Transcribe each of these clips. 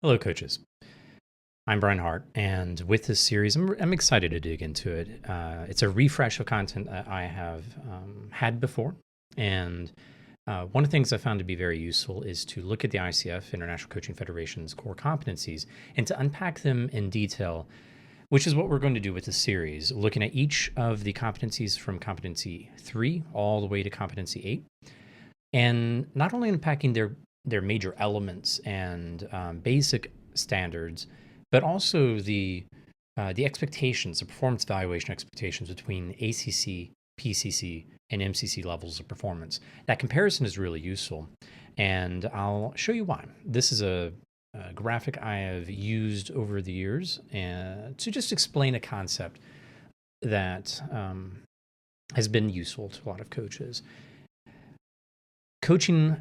Hello, coaches. I'm Brian Hart, and with this series, I'm excited to dig into it. It's a refresh of content that I have had before, and one of the things I found to be very useful is to look at the ICF, International Coaching Federation's core competencies, and to unpack them in detail, which is what we're going to do with this series, looking at each of the competencies from Competency 3 all the way to Competency 8, and not only unpacking their major elements and basic standards, but also the expectations, the performance evaluation expectations between ACC, PCC, and MCC levels of performance. That comparison is really useful, and I'll show you why. This is a graphic I have used over the years to just explain a concept that has been useful to a lot of coaches. Coaching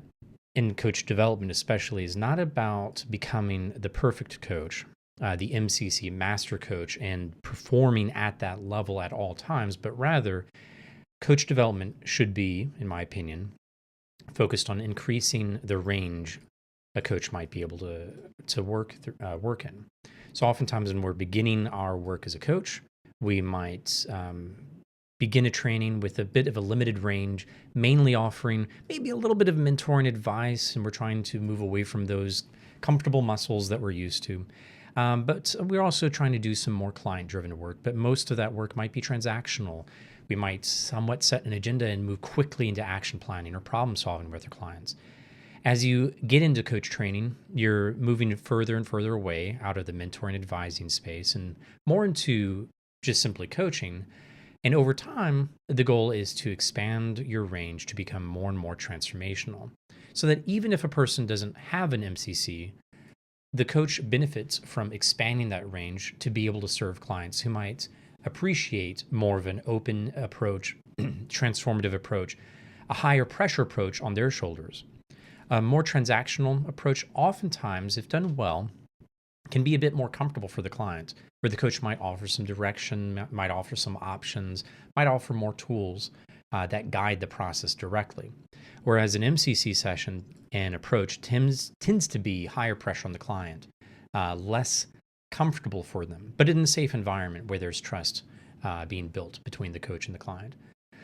and coach development especially is not about becoming the perfect coach, the MCC master coach, and performing at that level at all times, but rather coach development should be, in my opinion, focused on increasing the range a coach might be able to work in. So oftentimes when we're beginning our work as a coach, we might begin a training with a bit of a limited range, mainly offering maybe a little bit of mentoring advice, and we're trying to move away from those comfortable muscles that we're used to. But we're also trying to do some more client-driven work, but most of that work might be transactional. We might somewhat set an agenda and move quickly into action planning or problem solving with our clients. As you get into coach training, you're moving further and further away out of the mentoring advising space and more into just simply coaching. And over time, the goal is to expand your range to become more and more transformational, so that even if a person doesn't have an MCC, the coach benefits from expanding that range to be able to serve clients who might appreciate more of an open approach, transformative approach, a higher pressure approach on their shoulders. A more transactional approach, oftentimes, if done well, can be a bit more comfortable for the client, where the coach might offer some direction, might offer some options, might offer more tools that guide the process directly. Whereas an MCC session and approach tends to be higher pressure on the client, less comfortable for them, but in a safe environment where there's trust being built between the coach and the client.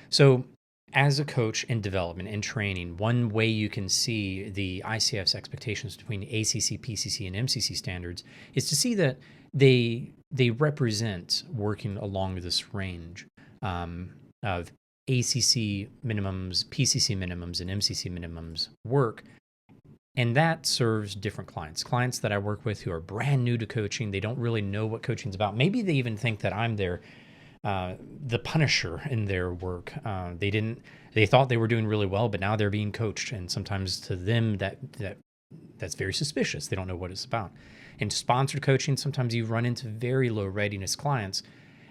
So as a coach in development and training, one way you can see the ICF's expectations between ACC, PCC, and MCC standards is to see that they represent working along this range of ACC minimums, PCC minimums, and MCC minimums work. And that serves different clients. Clients that I work with who are brand new to coaching, they don't really know what coaching is about. Maybe they even think that I'm the punisher in their work. They thought they were doing really well, but now they're being coached. And sometimes to them that's very suspicious. They don't know what it's about. In sponsored coaching, sometimes you run into very low readiness clients,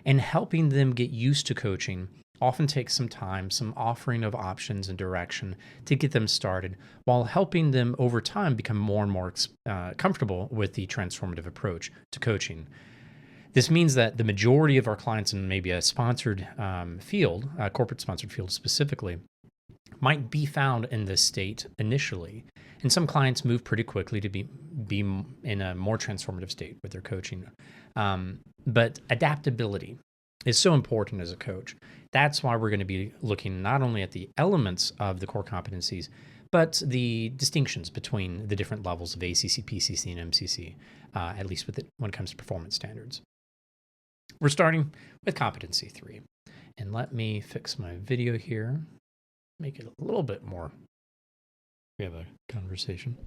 and helping them get used to coaching often takes some time, some offering of options and direction to get them started, while helping them over time become more and more comfortable with the transformative approach to coaching. This means that the majority of our clients in maybe a sponsored field, a corporate sponsored field specifically, might be found in this state initially. And some clients move pretty quickly to be in a more transformative state with their coaching. But adaptability is so important as a coach. That's why we're going to be looking not only at the elements of the core competencies, but the distinctions between the different levels of ACC, PCC, and MCC, at least when it comes to performance standards. We're starting with Competency 3. And let me fix my video here, make it a little bit more. We have a conversation.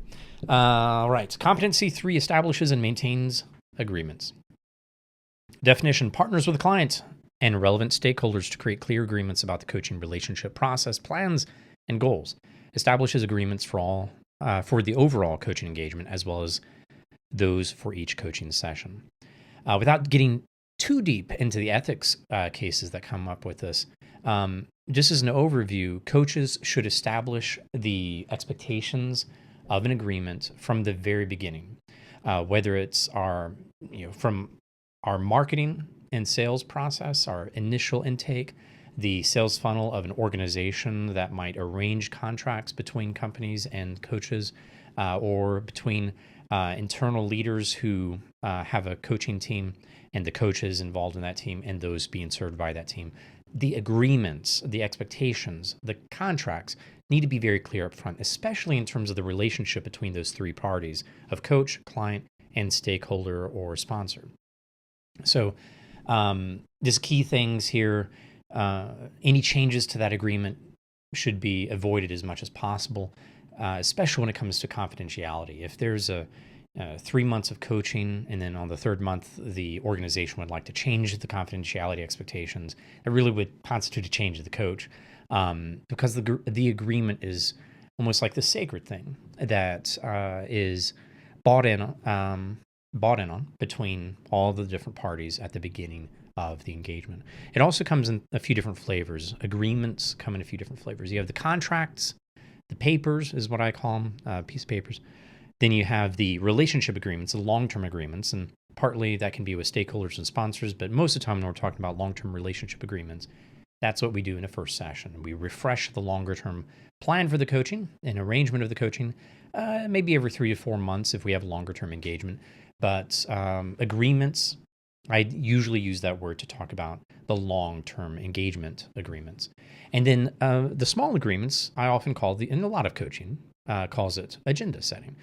All right. Competency 3 establishes and maintains agreements. Definition: partners with a client and relevant stakeholders to create clear agreements about the coaching relationship process, plans, and goals. Establishes agreements for the overall coaching engagement, as well as those for each coaching session. Without getting too deep into the ethics cases that come up with this, just as an overview, coaches should establish the expectations of an agreement from the very beginning, whether it's from our marketing and sales process, our initial intake, the sales funnel of an organization that might arrange contracts between companies and coaches, or between internal leaders who have a coaching team and the coaches involved in that team and those being served by that team. The agreements, the expectations, the contracts need to be very clear up front, especially in terms of the relationship between those three parties of coach, client, and stakeholder or sponsor. So just key things here. Any changes to that agreement should be avoided as much as possible, especially when it comes to confidentiality. If there's 3 months of coaching and then on the third month, the organization would like to change the confidentiality expectations, it really would constitute a change of the coach, because the agreement is almost like the sacred thing that is bought in on between all the different parties at the beginning of the engagement. It also comes in a few different flavors. Agreements come in a few different flavors. You have the contracts, the papers is what I call them, piece of papers. Then you have the relationship agreements, the long-term agreements, and partly that can be with stakeholders and sponsors, but most of the time when we're talking about long-term relationship agreements, that's what we do in a first session. We refresh the longer-term plan for the coaching, an arrangement of the coaching, maybe every 3 to 4 months if we have longer-term engagement. But agreements, I usually use that word to talk about the long-term engagement agreements. And then the small agreements, I often call in a lot of coaching, calls it agenda setting,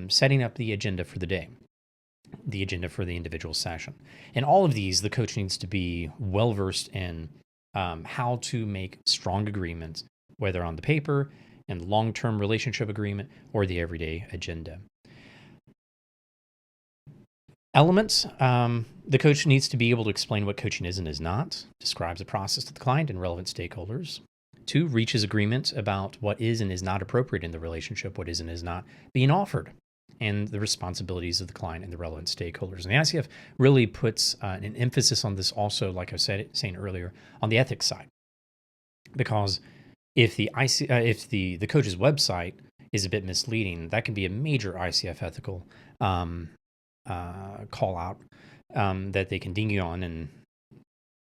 setting up the agenda for the day, the agenda for the individual session. And all of these, the coach needs to be well-versed in how to make strong agreements, whether on the paper and long-term relationship agreement or the everyday agenda. Elements, the coach needs to be able to explain what coaching is and is not, describes the process to the client and relevant stakeholders. 2, reaches agreement about what is and is not appropriate in the relationship, what is and is not being offered, and the responsibilities of the client and the relevant stakeholders. And the ICF really puts an emphasis on this also, like I was saying earlier, on the ethics side. Because if the coach's website is a bit misleading, that can be a major ICF ethical call out that they can ding you on,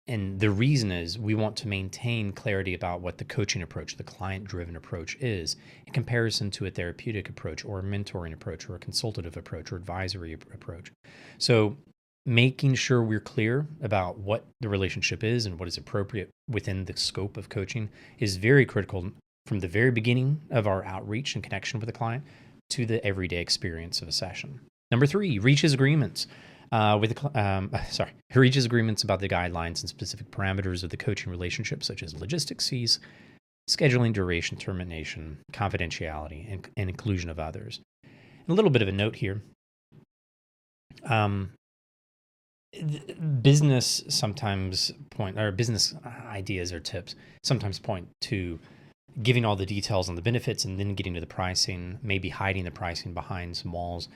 and the reason is we want to maintain clarity about what the coaching approach, the client-driven approach is in comparison to a therapeutic approach or a mentoring approach or a consultative approach or advisory approach. So making sure we're clear about what the relationship is and what is appropriate within the scope of coaching is very critical from the very beginning of our outreach and connection with the client to the everyday experience of a session. Number 3, reaches agreements reaches agreements about the guidelines and specific parameters of the coaching relationship, such as logistics, fees, scheduling, duration, termination, confidentiality, and inclusion of others. And a little bit of a note here. Business ideas or tips sometimes point to giving all the details on the benefits and then getting to the pricing, maybe hiding the pricing behind some walls.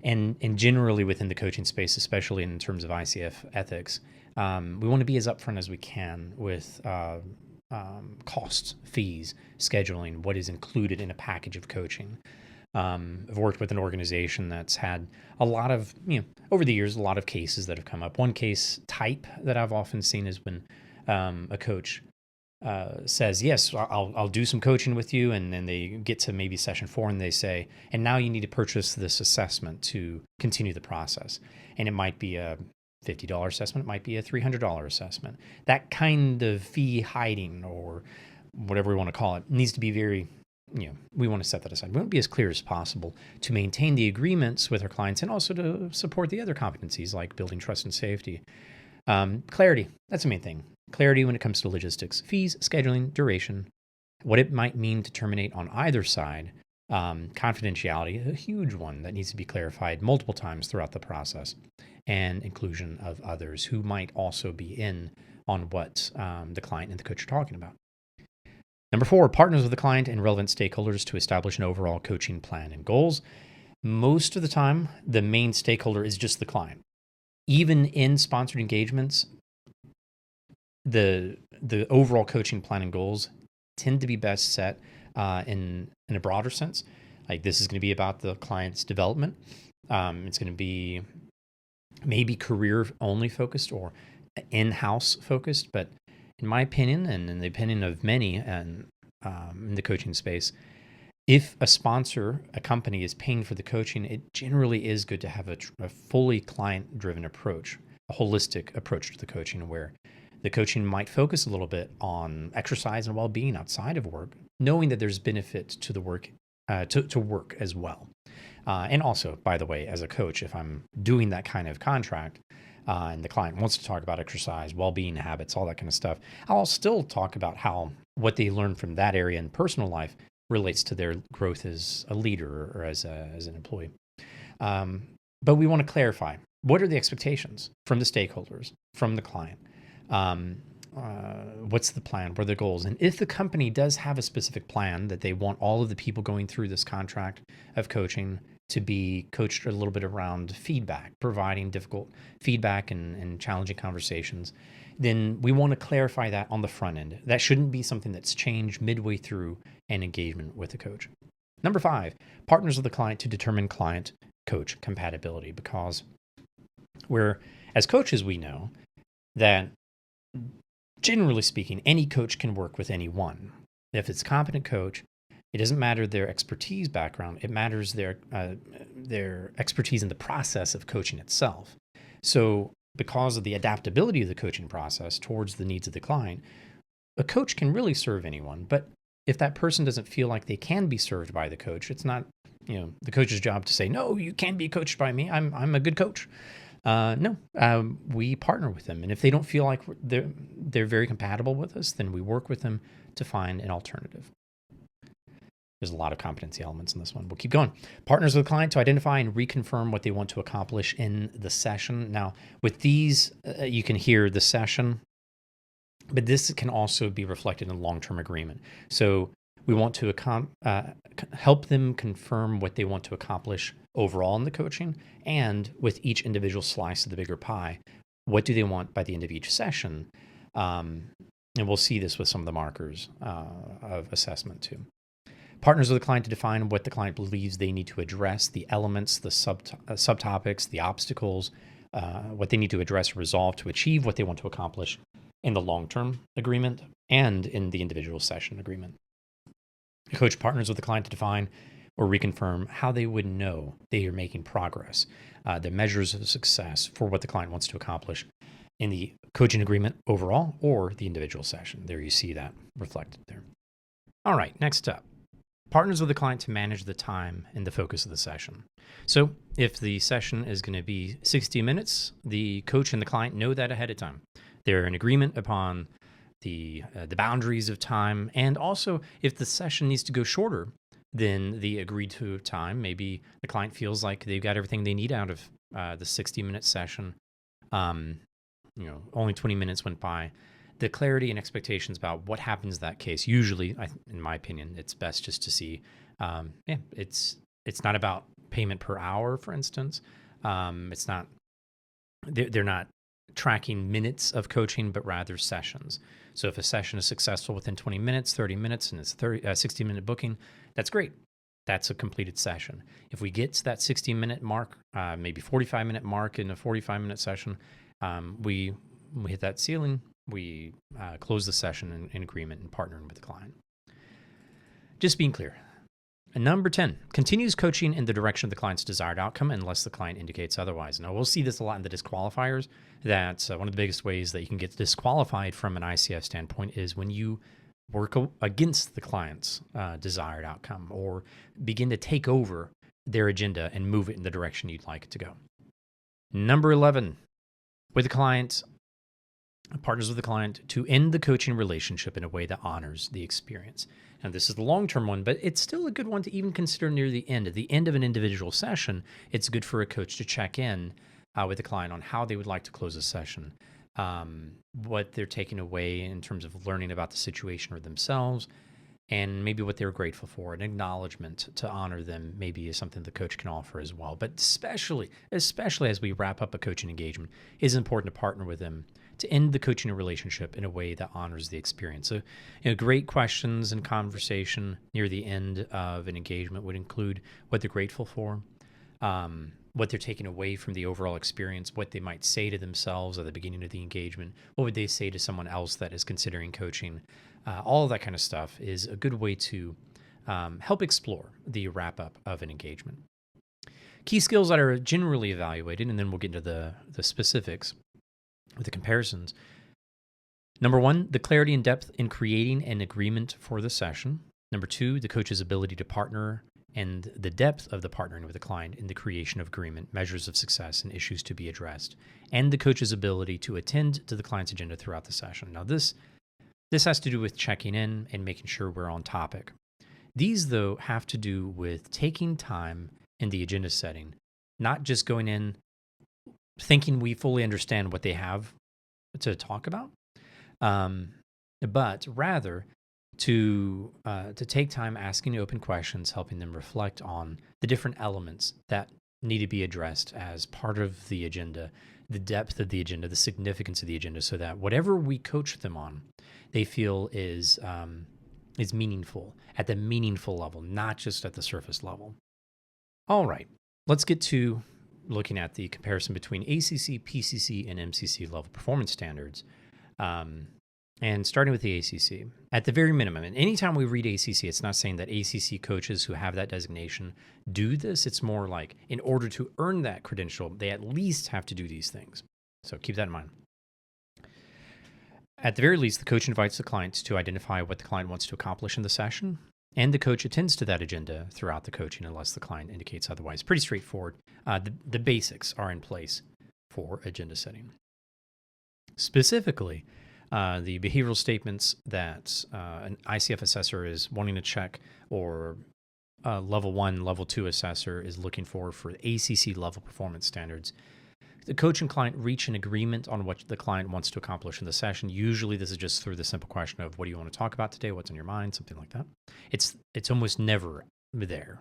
And generally within the coaching space, especially in terms of ICF ethics, we want to be as upfront as we can with costs, fees, scheduling, what is included in a package of coaching. I've worked with an organization that's had a lot of, over the years, a lot of cases that have come up. One case type that I've often seen is when a coach says, yes, I'll do some coaching with you. And then they get to maybe session 4 and they say, and now you need to purchase this assessment to continue the process. And it might be a $50 assessment. It might be a $300 assessment. That kind of fee hiding or whatever we want to call it needs to be very, we want to set that aside. We want to be as clear as possible to maintain the agreements with our clients and also to support the other competencies like building trust and safety. Clarity, that's the main thing. Clarity when it comes to logistics, fees, scheduling, duration, what it might mean to terminate on either side. Confidentiality, a huge one that needs to be clarified multiple times throughout the process, and inclusion of others who might also be in on what the client and the coach are talking about. Number 4, partners with the client and relevant stakeholders to establish an overall coaching plan and goals. Most of the time, the main stakeholder is just the client. Even in sponsored engagements, the overall coaching plan and goals tend to be best set in a broader sense. Like this is going to be about the client's development. It's going to be maybe career only focused or in-house focused. But in my opinion, and in the opinion of many and in the coaching space, If a sponsor, a company is paying for the coaching, it generally is good to have a fully client-driven approach, a holistic approach to the coaching where the coaching might focus a little bit on exercise and well-being outside of work, knowing that there's benefit to the work, to work as well. And also, by the way, as a coach, if I'm doing that kind of contract and the client wants to talk about exercise, well-being habits, all that kind of stuff, I'll still talk about how what they learn from that area in personal life relates to their growth as a leader or as an employee. But we want to clarify, what are the expectations from the stakeholders, from the client? What's the plan? What are the goals? And if the company does have a specific plan that they want all of the people going through this contract of coaching to be coached a little bit around feedback, providing difficult feedback and challenging conversations, then we want to clarify that on the front end. That shouldn't be something that's changed midway through an engagement with the coach. Number 5, partners with the client to determine client-coach compatibility, because as coaches, we know that generally speaking, any coach can work with anyone. If it's a competent coach, it doesn't matter their expertise background. It matters their expertise in the process of coaching itself. So because of the adaptability of the coaching process towards the needs of the client, a coach can really serve anyone. But if that person doesn't feel like they can be served by the coach, it's not, the coach's job to say, no, you can't be coached by me. I'm a good coach. No, we partner with them. And if they don't feel like they're very compatible with us, then we work with them to find an alternative. There's a lot of competency elements in this one. We'll keep going. Partners with the client to identify and reconfirm what they want to accomplish in the session. Now, with these, you can hear the session, but this can also be reflected in a long-term agreement. So we want to help them confirm what they want to accomplish overall in the coaching, and with each individual slice of the bigger pie, what do they want by the end of each session? And we'll see this with some of the markers of assessment too. Partners with the client to define what the client believes they need to address, the elements, the subtopics, the obstacles, what they need to address or resolve to achieve what they want to accomplish in the long-term agreement and in the individual session agreement. The coach partners with the client to define or reconfirm how they would know they are making progress, the measures of success for what the client wants to accomplish in the coaching agreement overall or the individual session. There you see that reflected there. All right, next up. Partners with the client to manage the time and the focus of the session. So if the session is going to be 60 minutes, the coach and the client know that ahead of time. They're in agreement upon the boundaries of time. And also, if the session needs to go shorter than the agreed to time, maybe the client feels like they've got everything they need out of the 60-minute session. Only 20 minutes went by. The clarity and expectations about what happens in that case. Usually, in my opinion, it's best just to see, it's not about payment per hour, for instance. It's not, they're not tracking minutes of coaching, but rather sessions. So if a session is successful within 20 minutes, 30 minutes, and it's 60-minute booking, that's great. That's a completed session. If we get to that 60-minute mark, maybe 45-minute mark in a 45-minute session, we hit that ceiling. We close the session in agreement and partnering with the client. Just being clear. And number 10, continues coaching in the direction of the client's desired outcome unless the client indicates otherwise. Now, we'll see this a lot in the disqualifiers. That's one of the biggest ways that you can get disqualified from an ICF standpoint is when you work against the client's desired outcome or begin to take over their agenda and move it in the direction you'd like it to go. Number 11, with the client, partners with the client to end the coaching relationship in a way that honors the experience. And this is the long-term one, but it's still a good one to even consider near the end. At the end of an individual session, it's good for a coach to check in with the client on how they would like to close a session, what they're taking away in terms of learning about the situation or themselves, and maybe what they're grateful for. An acknowledgement to honor them maybe is something the coach can offer as well. But especially as we wrap up a coaching engagement, it's important to partner with them to end the coaching relationship in a way that honors the experience. So, great questions and conversation near the end of an engagement would include what they're grateful for, what they're taking away from the overall experience, what they might say to themselves at the beginning of the engagement, what would they say to someone else that is considering coaching. All of that kind of stuff is a good way to help explore the wrap up of an engagement. Key skills that are generally evaluated, and then we'll get into the specifics with the comparisons. Number one, the clarity and depth in creating an agreement for the session. Number two, the coach's ability to partner and the depth of the partnering with the client in the creation of agreement, measures of success, and issues to be addressed. And the coach's ability to attend to the client's agenda throughout the session. Now, this has to do with checking in and making sure we're on topic. These, though, have to do with taking time in the agenda setting, not just going in thinking we fully understand what they have to talk about, but rather to take time asking open questions, helping them reflect on the different elements that need to be addressed as part of the agenda, the depth of the agenda, the significance of the agenda, so that whatever we coach them on, they feel is meaningful at the meaningful level, not just at the surface level. All right, let's get to looking at the comparison between ACC, PCC, and MCC level performance standards. And starting with the ACC, at the very minimum, and anytime we read ACC, it's not saying that ACC coaches who have that designation do this. It's more like in order to earn that credential, they at least have to do these things. So keep that in mind. At the very least, the coach invites the client to identify what the client wants to accomplish in the session, and the coach attends to that agenda throughout the coaching unless the client indicates otherwise. Pretty straightforward. The basics are in place for agenda setting. Specifically, the behavioral statements that an ICF assessor is wanting to check, or a level 1, level 2 assessor is looking for ACC level performance standards. The coach and client reach an agreement on what the client wants to accomplish in the session. Usually this is just through the simple question of, what do you want to talk about today? What's on your mind? Something like that. It's almost never there.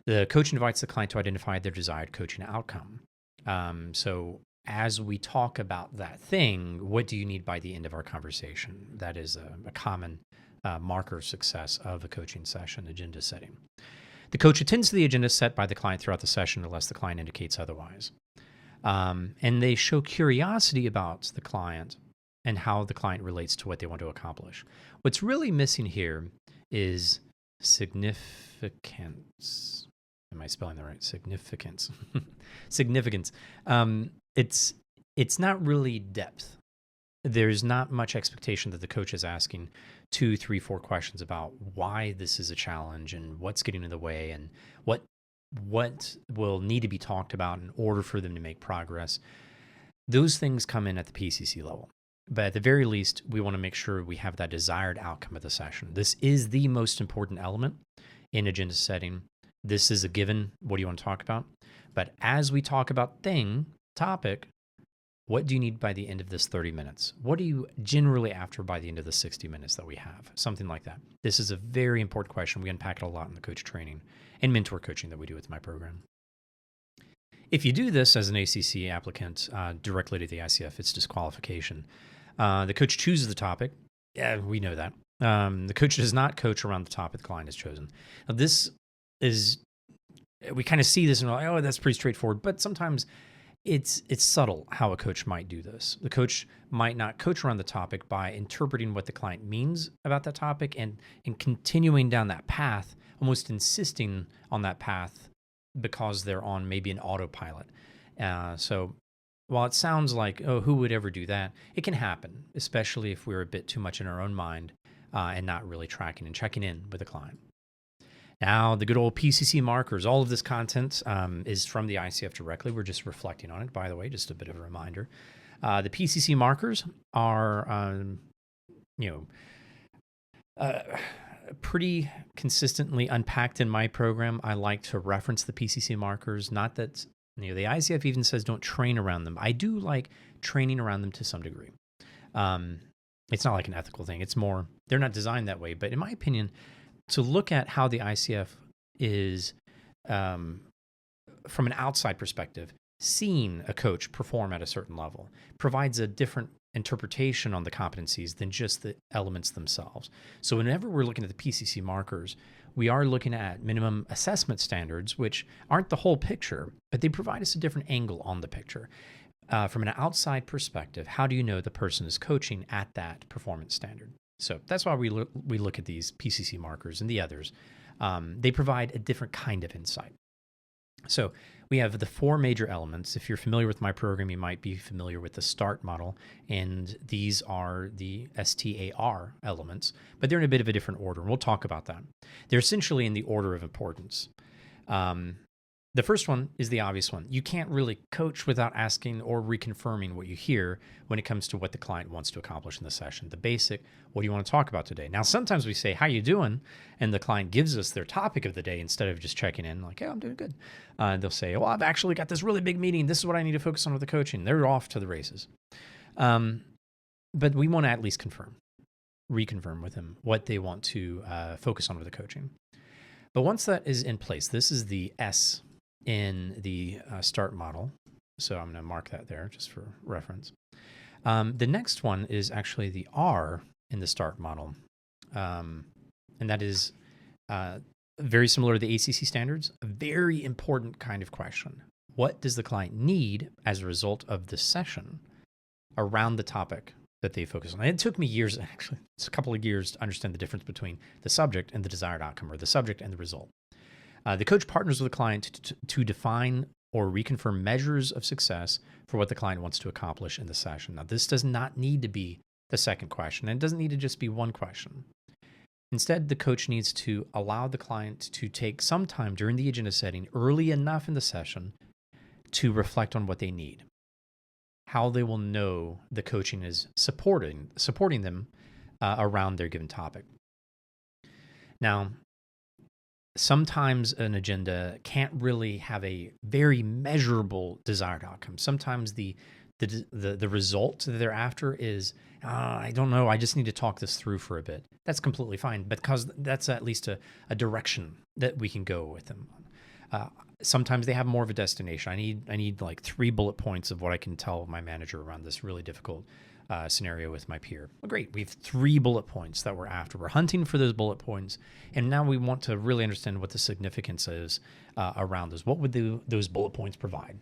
The coach invites the client to identify their desired coaching outcome. So as we talk about that thing, what do you need by the end of our conversation? That is a common marker of success of a coaching session, agenda setting. The coach attends to the agenda set by the client throughout the session unless the client indicates otherwise. And they show curiosity about the client and how the client relates to what they want to accomplish. What's really missing here is significance. Am I spelling that right? Significance. Significance. It's not really depth. There's not much expectation that the coach is asking 2, 3, 4 questions about why this is a challenge and what's getting in the way and what will need to be talked about in order for them to make progress. Those things come in at the PCC level. But at the very least, we want to make sure we have that desired outcome of the session. This is the most important element in agenda setting. This is a given. What do you want to talk about? But as we talk about topic, what do you need by the end of this 30 minutes? What are you generally after by the end of the 60 minutes that we have? Something like that. This is a very important question. We unpack it a lot in the coach training and mentor coaching that we do with my program. If you do this as an ACC applicant directly to the ICF, it's disqualification. The coach chooses the topic. Yeah, we know that. The coach does not coach around the topic the client has chosen. Now, we kind of see this and we're like, oh, that's pretty straightforward. But sometimes it's subtle how a coach might do this. The coach might not coach around the topic by interpreting what the client means about that topic and continuing down that path, almost insisting on that path because they're on maybe an autopilot. So while it sounds like, oh, who would ever do that? It can happen, especially if we're a bit too much in our own mind and not really tracking and checking in with the client. Now, the good old PCC markers, all of this content is from the ICF directly. We're just reflecting on it, by the way, just a bit of a reminder. The PCC markers are, pretty consistently unpacked in my program. I like to reference the PCC markers, not that, the ICF even says don't train around them. I do like training around them to some degree. It's not like an ethical thing. It's more, they're not designed that way. But in my opinion, to look at how the ICF is, from an outside perspective, seeing a coach perform at a certain level provides a different interpretation on the competencies than just the elements themselves. So whenever we're looking at the PCC markers, we are looking at minimum assessment standards, which aren't the whole picture, but they provide us a different angle on the picture. From an outside perspective, how do you know the person is coaching at that performance standard? So that's why we look at these PCC markers and the others. They provide a different kind of insight. So we have the four major elements. If you're familiar with my program, you might be familiar with the START model, and these are the STAR elements, but they're in a bit of a different order. We'll talk about that. They're essentially in the order of importance. The first one is the obvious one. You can't really coach without asking or reconfirming what you hear when it comes to what the client wants to accomplish in the session. The basic, what do you want to talk about today? Now, sometimes we say, how you doing? And the client gives us their topic of the day instead of just checking in like, yeah, I'm doing good. They'll say, well, I've actually got this really big meeting. This is what I need to focus on with the coaching. They're off to the races. But we want to at least reconfirm with them what they want to focus on with the coaching. But once that is in place, this is the S in the START model. So I'm going to mark that there just for reference. The next one is actually the R in the START model. And that is very similar to the ACC standards, a very important kind of question. What does the client need as a result of the session around the topic that they focus on? And it took me years, actually, it's a couple of years to understand the difference between the subject and the desired outcome, or the subject and the result. The coach partners with the client to define or reconfirm measures of success for what the client wants to accomplish in the session. Now, this does not need to be the second question, and it doesn't need to just be one question. Instead, the coach needs to allow the client to take some time during the agenda setting early enough in the session to reflect on what they need, how they will know the coaching is supporting them around their given topic. Now, sometimes an agenda can't really have a very measurable desired outcome. Sometimes the result that they're after is, I don't know, I just need to talk this through for a bit. That's completely fine, because that's at least a direction that we can go with them. Sometimes they have more of a destination. I need like 3 bullet points of what I can tell my manager around this really difficult scenario with my peer. Well, great. We have 3 bullet points that we're after. We're hunting for those bullet points. And now we want to really understand what the significance is around those. What would those bullet points provide?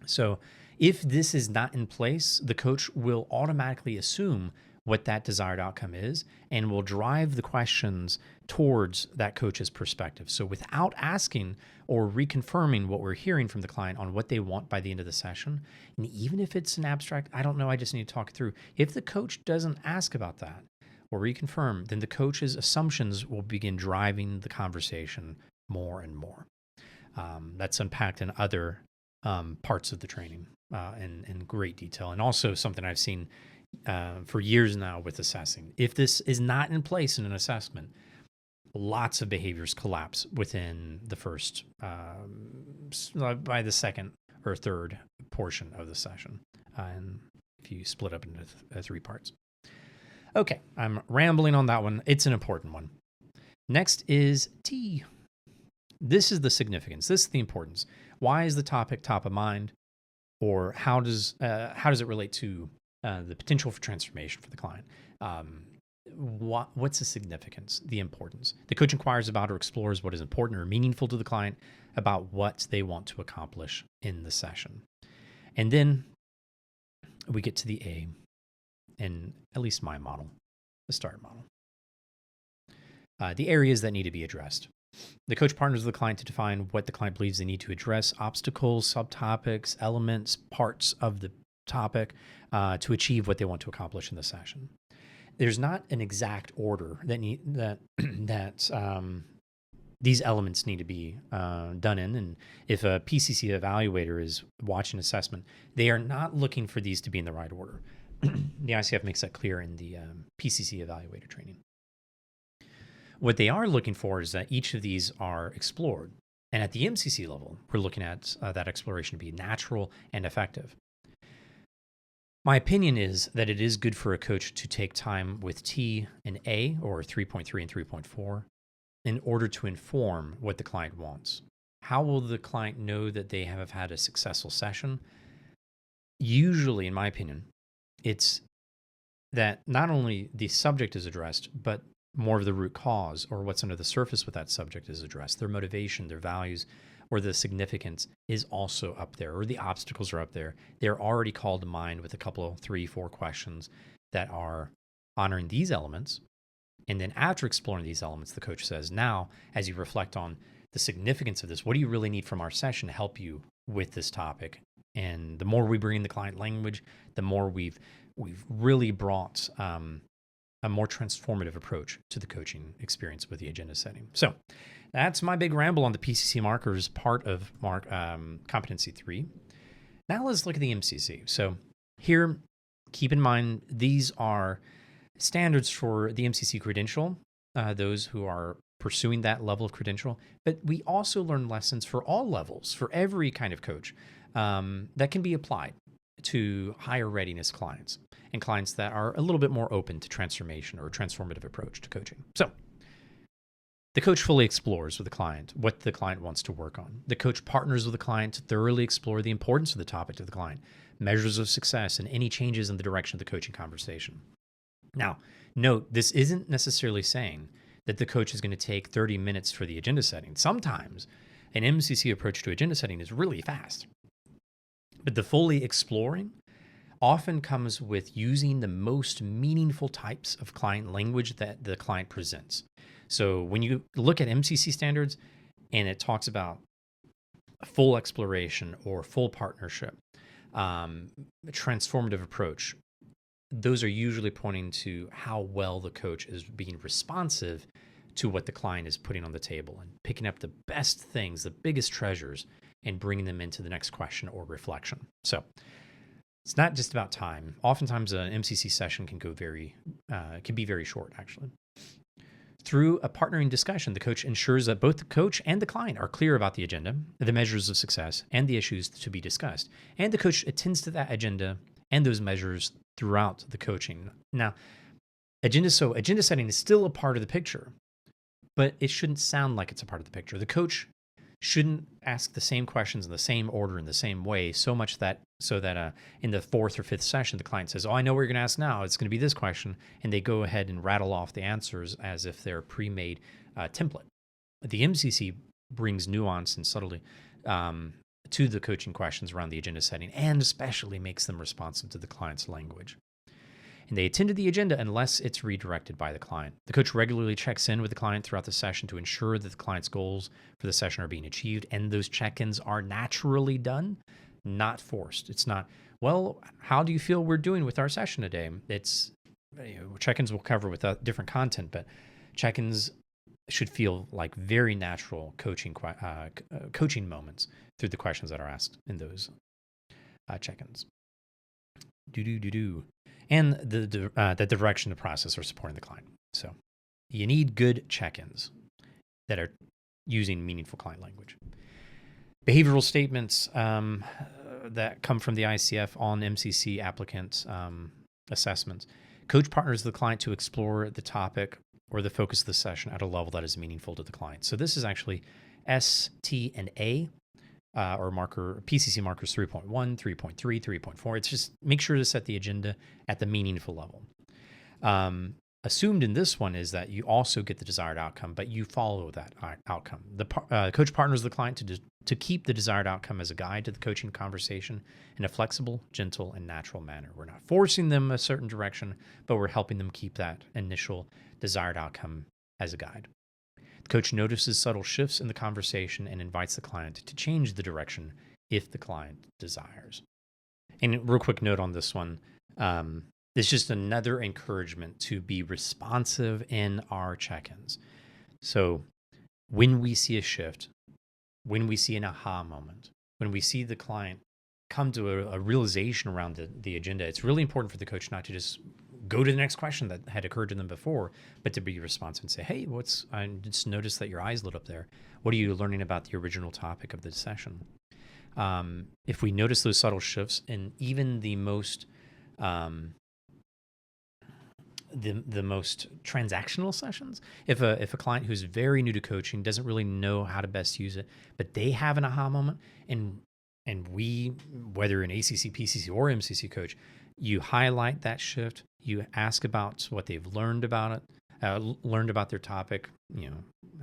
So if this is not in place, the coach will automatically assume what that desired outcome is and will drive the questions towards that coach's perspective. So without asking or reconfirming what we're hearing from the client on what they want by the end of the session, and even if it's an abstract, I don't know, I just need to talk it through. If the coach doesn't ask about that or reconfirm, then the coach's assumptions will begin driving the conversation more and more. That's unpacked in other parts of the training in great detail, and also something I've seen for years now with assessing. If this is not in place in an assessment, lots of behaviors collapse within the first, by the second or third portion of the session. And if you split up into 3 parts. Okay, I'm rambling on that one. It's an important one. Next is T. This is the significance. This is the importance. Why is the topic top of mind? Or how does it relate to the potential for transformation for the client? What's the significance, the importance? The coach inquires about or explores what is important or meaningful to the client about what they want to accomplish in the session. And then we get to the A, in at least my model, the START model. The areas that need to be addressed. The coach partners with the client to define what the client believes they need to address, obstacles, subtopics, elements, parts of the topic to achieve what they want to accomplish in the session. There's not an exact order that these elements need to be done in. And if a PCC evaluator is watching assessment, they are not looking for these to be in the right order. The ICF makes that clear in the PCC evaluator training. What they are looking for is that each of these are explored. And at the MCC level, we're looking at that exploration to be natural and effective. My opinion is that it is good for a coach to take time with T and A, or 3.3 and 3.4, in order to inform what the client wants. How will the client know that they have had a successful session? Usually, in my opinion, it's that not only the subject is addressed, but more of the root cause, or what's under the surface with that subject, is addressed. Their motivation, their values, or the significance is also up there, or the obstacles are up there. They're already called to mind with a couple of 3, 4 questions that are honoring these elements. And then after exploring these elements, the coach says, now, as you reflect on the significance of this, what do you really need from our session to help you with this topic? And the more we bring in the client language, the more we've really brought a more transformative approach to the coaching experience with the agenda setting. So that's my big ramble on the PCC markers part of Competency 3. Now let's look at the MCC. So here, keep in mind, these are standards for the MCC credential, those who are pursuing that level of credential. But we also learn lessons for all levels, for every kind of coach, that can be applied to higher readiness clients and clients that are a little bit more open to transformation or a transformative approach to coaching. So the coach fully explores with the client what the client wants to work on. The coach partners with the client to thoroughly explore the importance of the topic to the client, measures of success, and any changes in the direction of the coaching conversation. Now, note, this isn't necessarily saying that the coach is going to take 30 minutes for the agenda setting. Sometimes an MCC approach to agenda setting is really fast. But the fully exploring often comes with using the most meaningful types of client language that the client presents. So when you look at MCC standards and it talks about full exploration or full partnership, transformative approach, those are usually pointing to how well the coach is being responsive to what the client is putting on the table and picking up the best things, the biggest treasures, and bringing them into the next question or reflection. So it's not just about time. Oftentimes an MCC session can be very short, actually. Through a partnering discussion, the coach ensures that both the coach and the client are clear about the agenda, the measures of success, and the issues to be discussed. And the coach attends to that agenda and those measures throughout the coaching. Now, agenda setting is still a part of the picture, but it shouldn't sound like it's a part of the picture. The coach shouldn't ask the same questions in the same order in the same way so that in the fourth or fifth session, the client says, oh, I know what you're going to ask now. It's going to be this question. And they go ahead and rattle off the answers as if they're a pre-made template. The MCC brings nuance and subtlety to the coaching questions around the agenda setting, and especially makes them responsive to the client's language. And they attend to the agenda unless it's redirected by the client. The coach regularly checks in with the client throughout the session to ensure that the client's goals for the session are being achieved, and those check-ins are naturally done, not forced. It's not, well, how do you feel we're doing with our session today? It's, check-ins we'll cover with different content, but check-ins should feel like very natural coaching moments through the questions that are asked in those check-ins. And the direction of the process are supporting the client. So you need good check-ins that are using meaningful client language. Behavioral statements that come from the ICF on MCC applicant assessments. Coach partners with the client to explore the topic or the focus of the session at a level that is meaningful to the client. So this is actually S, T, and A. Or PCC markers 3.1, 3.3, 3.4. It's just make sure to set the agenda at the meaningful level. Assumed in this one is that you also get the desired outcome, but you follow that outcome. The coach partners with the client to keep the desired outcome as a guide to the coaching conversation in a flexible, gentle, and natural manner. We're not forcing them a certain direction, but we're helping them keep that initial desired outcome as a guide. The coach notices subtle shifts in the conversation and invites the client to change the direction if the client desires. And real quick note on this one, it's just another encouragement to be responsive in our check-ins. So when we see a shift, when we see an aha moment, when we see the client come to a realization around the agenda, it's really important for the coach not to just go to the next question that had occurred to them before, but to be responsive and say, hey, I just noticed that your eyes lit up there. What are you learning about the original topic of the session? If we notice those subtle shifts in even the most transactional sessions, if a client who's very new to coaching doesn't really know how to best use it, but they have an aha moment, and we, whether an ACC, PCC, or MCC coach, you highlight that shift. You ask about what they've learned about it, learned about their topic.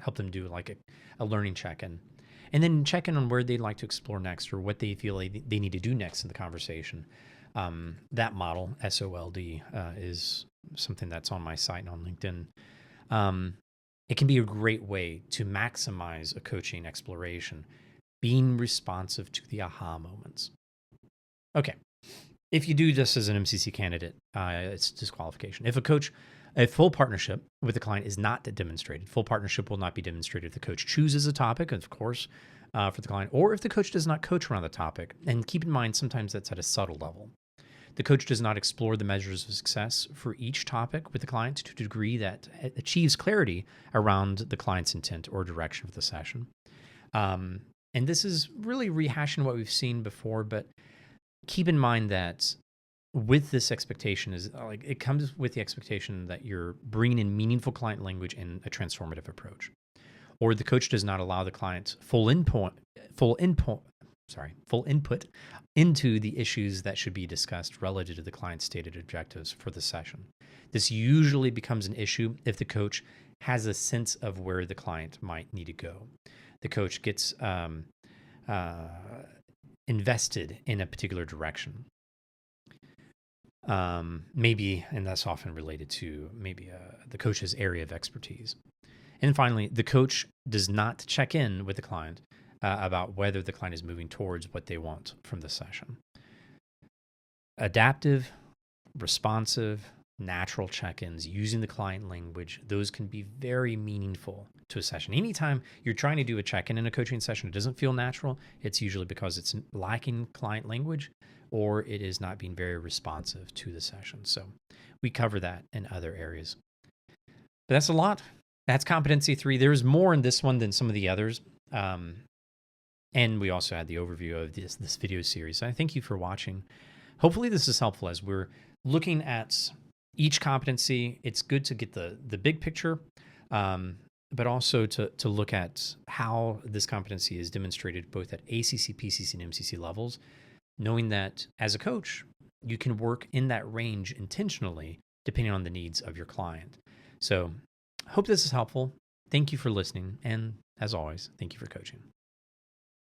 Help them do like a learning check-in, and then check in on where they'd like to explore next or what they feel like they need to do next in the conversation. That model, SOLD, is something that's on my site and on LinkedIn. It can be a great way to maximize a coaching exploration, being responsive to the aha moments. Okay. If you do this as an MCC candidate, it's disqualification. If a full partnership with the client is not demonstrated, full partnership will not be demonstrated if the coach chooses a topic, of course, for the client, or if the coach does not coach around the topic. And keep in mind, sometimes that's at a subtle level. The coach does not explore the measures of success for each topic with the client to a degree that achieves clarity around the client's intent or direction of the session. And this is really rehashing what we've seen before, but keep in mind that with this expectation is like it comes with the expectation that you're bringing in meaningful client language and a transformative approach, or the coach does not allow the client full input into the issues that should be discussed relative to the client's stated objectives for the session. This usually becomes an issue if the coach has a sense of where the client might need to go. The coach gets invested in a particular direction. Maybe, and that's often related to maybe the coach's area of expertise. And finally, the coach does not check in with the client about whether the client is moving towards what they want from the session. Adaptive, responsive, natural check-ins using the client language, those can be very meaningful to a session. Anytime you're trying to do a check-in in a coaching session, it doesn't feel natural, it's usually because it's lacking client language or it is not being very responsive to the session. So we cover that in other areas. But that's a lot. That's competency 3. There's more in this one than some of the others. And we also had the overview of this video series. I thank you for watching. Hopefully this is helpful as we're looking at each competency. It's good to get the big picture, but also to look at how this competency is demonstrated both at ACC, PCC, and MCC levels, knowing that as a coach, you can work in that range intentionally depending on the needs of your client. So I hope this is helpful. Thank you for listening. And as always, thank you for coaching.